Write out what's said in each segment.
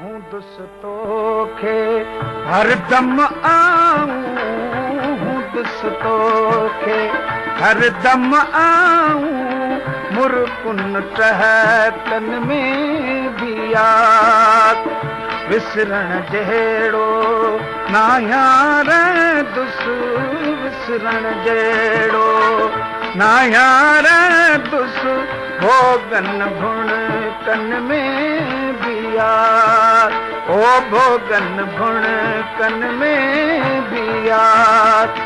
हूँ दुस्तो खे हरदम आऊं, हूँ दुस्तो खे हरदम आऊं, मुरकुन टहकन में भी याद विसरण जहिड़ो ना यार दुस, विसरण जहिड़ो ना यार दुस, भोगन भुणकन में भी याद, ओ भोगन भुणकन में भी याद।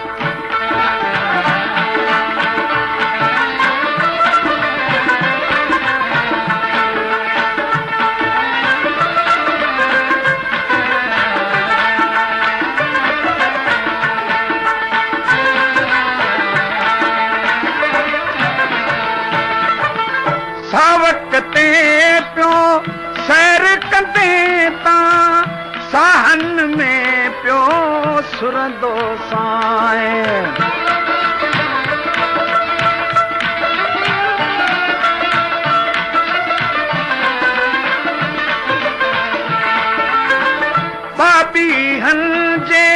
सावकते पियो सैर कंदे तां, साहन में पियो सुरंदो साए। बाबीहन जे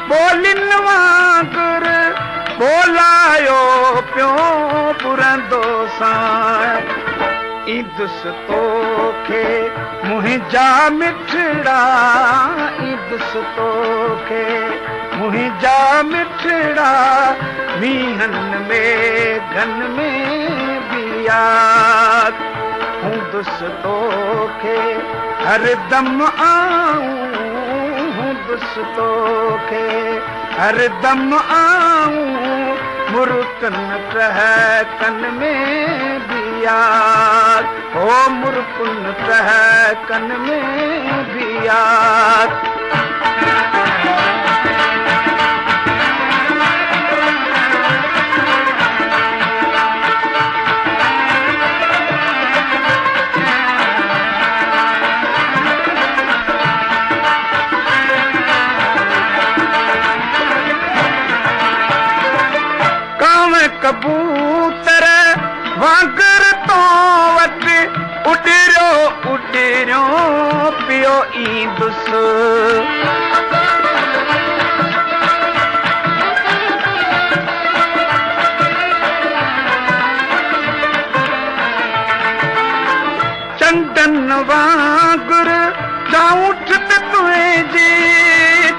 बोलिन वांगुर बोलायो पियो पुरंदो साए। ई दुस्तो खे मुंहिंजा मिठड़ा, ई दुस्तो खे मुंहिंजा मिठड़ा, मींहन में घन में भी याद। हूँ दुस्तो खे हरदम आऊं, हूँ दुस्तो खे हरदम आऊं, मुरकन टहकन में भी याद, ओ मुरकुन टहकन में भी याद। कबूतर वांगर तो वट उडरियो उडरियो पियो ई दुस। चंदन वांगर जाऊठ तुझे,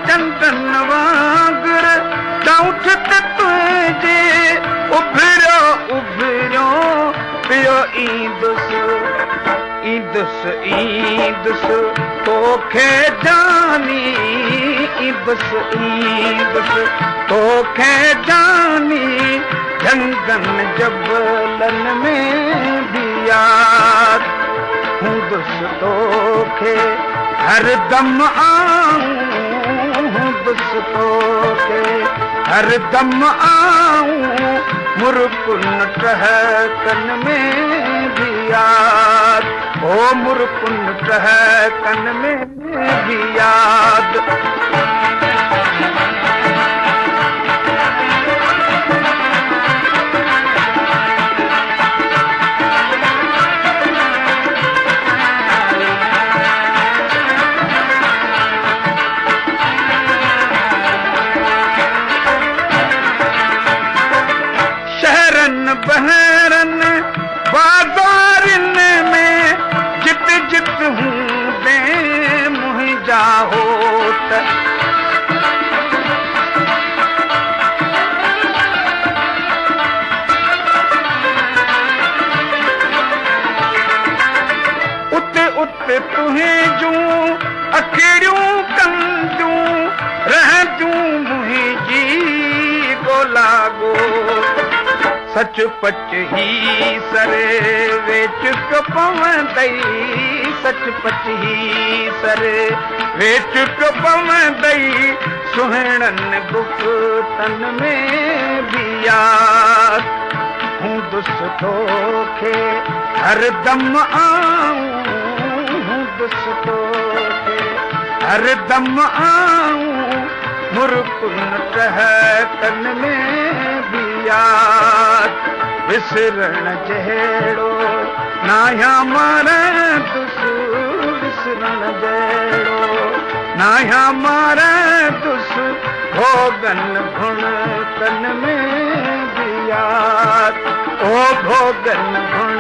चंदन वांगर जाऊठ तुझे, उभरियो उभरियो पियो ई दुस, ई दुस, ई दुस तोखे जानी, ई दुस, ई दुस तोखे जानी, जंगन जबलन में भी याद। हूँ दुस्तो खे हरदम आऊं, हूँ दुस्तो खे हरदम आऊं, मुरकुन टहकन में भी याद, ओ मुरकुन टहकन में भी याद। बहरन बाजारिन में जित जित हूँ दे मुंहिंजा होत। उते उते तुंहिंजूं अखिड़ियूं कंदियूं रहंदियूं मुंहिंजी गोला गो। सच पच ही सरे वेच पियो पवंदई, सच पच ही सरे वेच पियो पवंदई, सुहिणनि गुफ़्तन में भी याद। हूँ दुस्तो खे हरदम आऊं, हूँ दुस्तो खे हरदम आऊं, मुरकुन टहकन में भी याद। विसरण जहिड़ो ना यार दुस, विसरण जहिड़ो नाया मारे दुस भोगन भुण तन में दिया ओ भोगन भुण